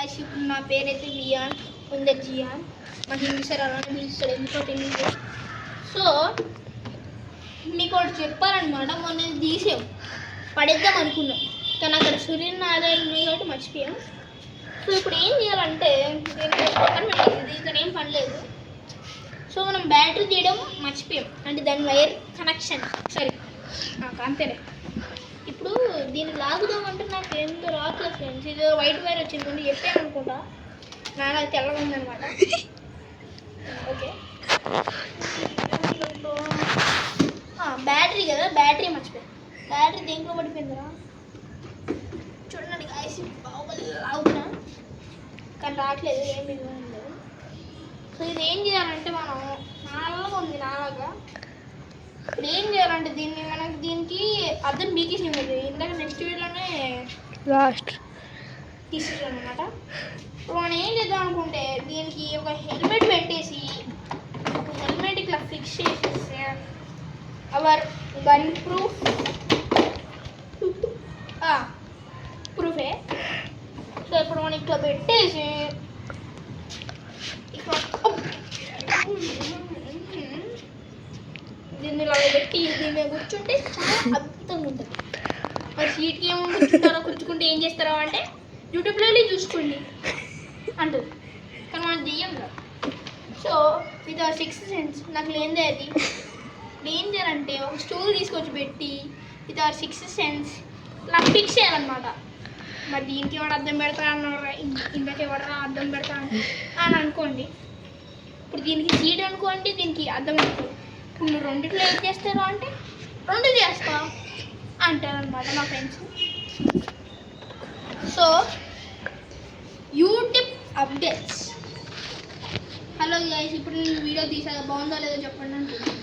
ఇప్పుడు నా పేరైతే వియాన్ కొందరు జియాన్ మాకు ఇంగ్లీష్ అలానే పిలుస్తాడు ఎందుకో తెలియదు. సో మీకు ఒకటి చెప్పాలన్నమాట, మొన్న తీసాం పడేద్దాం అనుకున్నాం కానీ అక్కడ సూర్యనారాయణ ఉంది కాబట్టి మర్చిపోయాం. సో ఇప్పుడు ఏం చేయాలంటే దీంతో ఏం పని లేదు. సో మనం బ్యాటరీ తీయడం మర్చిపోయాం, అంటే దాని వైర్ కనెక్షన్ సరే అంతేనే. ఇప్పుడు దీన్ని లాగుదామంటే నాకు ఎంతో రావట్లేదు ఫ్రెండ్స్. ఇది వైట్ వైర్ వచ్చింది కొన్ని చెప్పాను అనుకుంటా, నాన్న తెల్లగా ఉందన్నమాట. ఓకే బ్యాటరీ కదా, బ్యాటరీ మర్చిపోయాను. బ్యాటరీ దేంట్లో పడిపోయిందిరా చూడండి గాయస్, లాగుతున్నా కానీ రావట్లేదు, ఏం లేదు. సో ఇది ఏం చేయాలంటే మనం నాలాగా ఉంది నాలాగా. ఇప్పుడు ఏం చేయాలంటే దీన్ని మనకి దీనికి అర్థం బీకేసి ఉంది ఇందాక నెక్స్ట్ వీడియోలోనే లాస్ట్ తీసేసాం అనమాట. ఇప్పుడు మనం ఏం చేద్దాం అనుకుంటే దీనికి ఒక హెల్మెట్ పెట్టేసి ఒక హెల్మెట్ ఇట్లా ఫిక్స్ చేసేస్తే అవర్ గన్ ప్రూఫే. సో ఇప్పుడు మనం ఇట్లా పెట్టేసి దీన్ని ఇలా పెట్టి దీని మీద కూర్చుంటే చాలా అద్భుతంగా ఉంటుంది. మరి సీట్కి ఏమో కూర్చుంటారో కూర్చుకుంటే ఏం చేస్తారో అంటే యూట్యూబ్లో వెళ్ళి చూసుకోండి అంటుంది, కానీ మనం చెయ్యం కదా. So with our sixth sense నాకు లేదే అది ఏం చేయాలంటే ఒక స్టూల్ తీసుకొచ్చి పెట్టి విత్ అవర్ సిక్స్త్ సెన్స్ ఇలా ఫిక్స్ చేయాలన్నమాట. మరి దీనికి ఎవరు అద్దం పెడతా అన్నారు, ఇంతకు ఎవడరా అద్దం పెడతా అని అనుకోండి. ఇప్పుడు దీనికి సీట్ అనుకోండి, దీనికి అద్దం అనుకోండి. ఇప్పుడు నువ్వు రెండిట్లో ఏం చేస్తారో అంటే రెండు చేస్తా అంటారనమాట మా friends. So YouTube updates. Hello guys, ఇప్పుడు నేను వీడియో తీసాక బాగుందో లేదో చెప్పండి అంటున్నాను.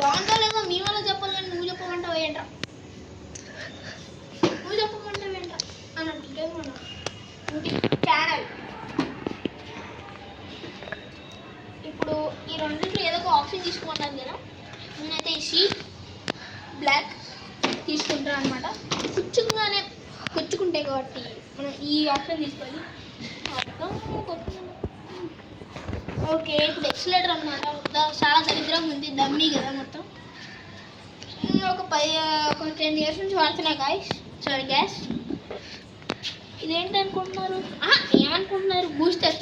బాగుందో లేదో మీ వల్ల చెప్పాలి కానీ నువ్వు చెప్పమంటావు ఏంట్రా, నువ్వు చెప్పమంటావు ఏంట్రా అని అంటుంటే మన యూట్యూబ్ ఛానల్. ఇప్పుడు ఈ రెండింటిలో ఏదో ఒక ఆప్షన్ తీసుకోమన్నాను కదా, నేనైతే ఈ షీట్ బ్లాక్ తీసుకుంటాను అనమాట. కూర్చుకుంటాయి కాబట్టి మనం ఈ ఆప్షన్ తీసుకోవాలి. ఓకే ఇప్పుడు ఎక్సలేటర్ అనమాట, చాలా దరిద్రంగా ఉంది, దమ్మీ కదా మొత్తం. ఒక 10 years నుంచి వాడుతున్నా గ్యాస్. ఇదేంటి అనుకుంటున్నారు, ఏమనుకుంటున్నారు, బూస్టర్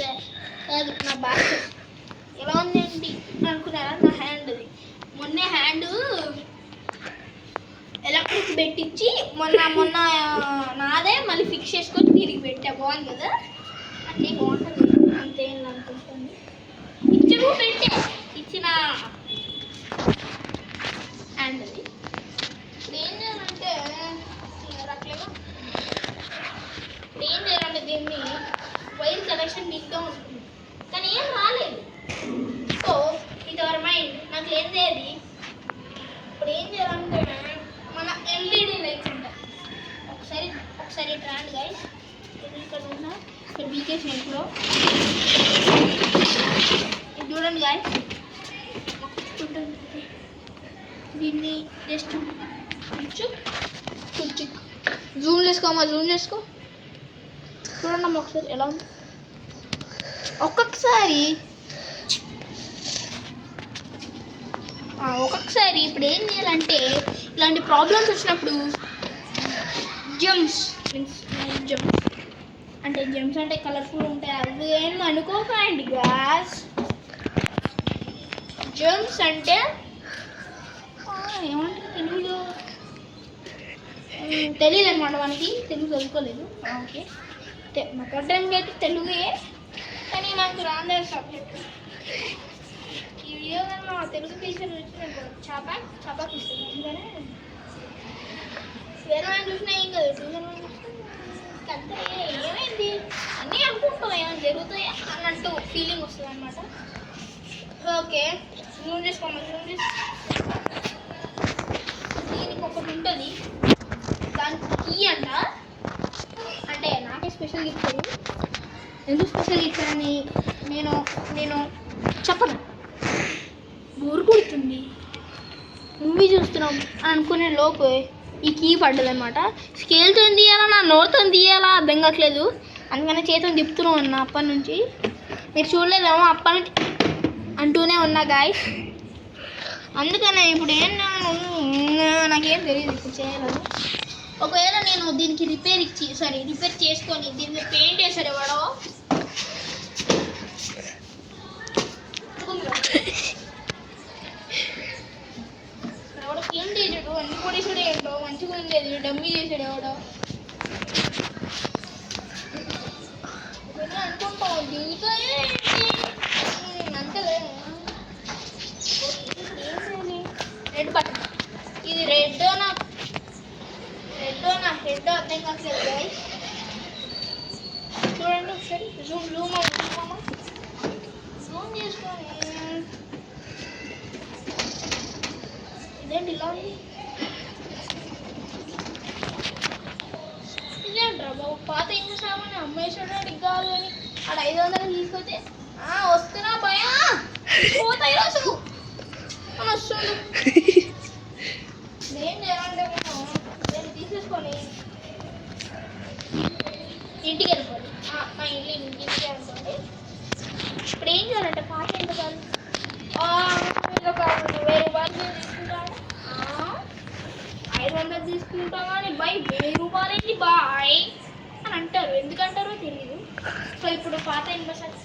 కాదు నా బ్యాక్ ఎలా ఉంది ఏంటి అనుకున్నారా. నా హ్యాండ్ అది మొన్నే హ్యాండ్ ఎలక్ట్రిక్ పెట్టించి మొన్న నాదే మళ్ళీ ఫిక్స్ చేసుకొని తిరిగి పెట్టా, బాగుంది కదా. అంటే బాగుంటుంది అంతే అనుకుంటుంది. ఇచ్చిన హ్యాండ్ అది. ఇప్పుడు ఏం చేయాలంటే రట్లేమో ఏం చేయాలంటే దీన్ని వైర్ కనెక్షన్ మీతో ఉంటుంది కానీ ఏం రాలేదు. సో ఇది అవర్ మైండ్, నాకు ఏంది అది. ఇప్పుడు ఏం చేయాలంటే మన ఎల్ఈడి లైట్స్ ఉంటాయి. ఒకసారి ట్రాండ్ గైస్, ఇక్కడ ఉన్న ఇక్కడ బీకేస్ నెట్లో ఇది చూడండి గాయస్. దీన్ని జస్ట్ జూమ్ చేసుకో చూడండి ఒకసారి ఎలా ఉంది. ఒక్కొక్కసారి ఇప్పుడు ఏం చేయాలంటే ఇలాంటి ప్రాబ్లమ్స్ వచ్చినప్పుడు జెమ్స్ అంటే కలర్ఫుల్ ఉంటాయి, అవి ఏం అనుకోకండి గ్యాస్. జెమ్స్ అంటే ఏమంటారు తెలుగులో తెలియదు అనమాట, మనకి తెలుగు చదువుకోలేదు. ఓకే మాట్లాడడానికి అయితే తెలుగే కానీ నాకు రాందే సబ్జెక్ట్. ఈ వీడియో కన్నా తెలుగు టీచర్ వచ్చిన చాపాకి ఇస్తుంది, అందుకనే వేరే వాళ్ళు చూసినా ఏం కాదు, ట్యూషన్ వాళ్ళు చూసినా అంతే ఏమైంది అన్నీ అనుకుంటాం ఏమైనా జరుగుతాయి అన్నట్టు ఫీలింగ్ వస్తుంది అనమాట. ఓకే జూమ్ చేసుకోండి. దీనికి ఒకటి ఉంటుంది, దానికి కీ అంట, అంటే నాకే స్పెషల్గా ఇచ్చారు. ఎందుకు స్పెషల్గా ఇచ్చారని నేను చెప్పను. బోరు కొడుతుంది మూవీ చూస్తున్నాం అనుకునే లోపు ఈ కీ పడ్డదనమాట. స్కేల్తో తీయాలా నా నోట్తో తీయాలా అర్థం కావట్లేదు. అందుకని చేతులు తిప్పుతూనే ఉన్నా అప్పటి నుంచి. మీరు చూడలేదేమో అప్పటి నుంచి అంటూనే ఉన్నా గాయస్. అందుకనే ఇప్పుడు నాకేం తెలియదు ఇప్పుడు చేయాలని. ఒకవేళ నేను దీనికి రిపేర్ చేసుకొని దీనికి పెయింట్ వేసాడు ఎవడో పెయింట్ వేసాడు అన్ని కూడా వేసాడు ఏంటో మంచిగా ఉండేది డమ్మీ చేసాడు ఎవడో అనుకుంటాం దీనికే అంతలే. రెడ్ బటన్ ఇది రెడ్ నా హెడ్ అర్థం కావట్లేదు గైస్. చూడండి ఒకసారి జూమ్ చేసుకొని ఇదేంటి ఇలా ఉంది. ఇదేంట్రా బాబు పాత ఇంగ్లీష్ సామాన్ అమ్మేసాడు అడిగి కావాలని ఆడ 500 తీసుకొస్తే వస్తున్నా భయా పోతాయి రోజు అని వస్తుంది. ఏం చేయాలంటే నేను తీసేసుకొని ఇంటికి వెళ్ళిపోండి. మా ఇంటికి వెళ్ళిపోండి. ఇప్పుడు ఏం చేయాలంటే పాత ఎంత కాదు ఒక 1000 రూపాయలు తీసుకుంటాను 500 తీసుకుంటా కానీ బాయ్ 1000 రూపాయలు ఏంటి బాయ్ అని అంటారు. ఎందుకంటారో తెలియదు. సో ఇప్పుడు పాత ఇన్వెస్టర్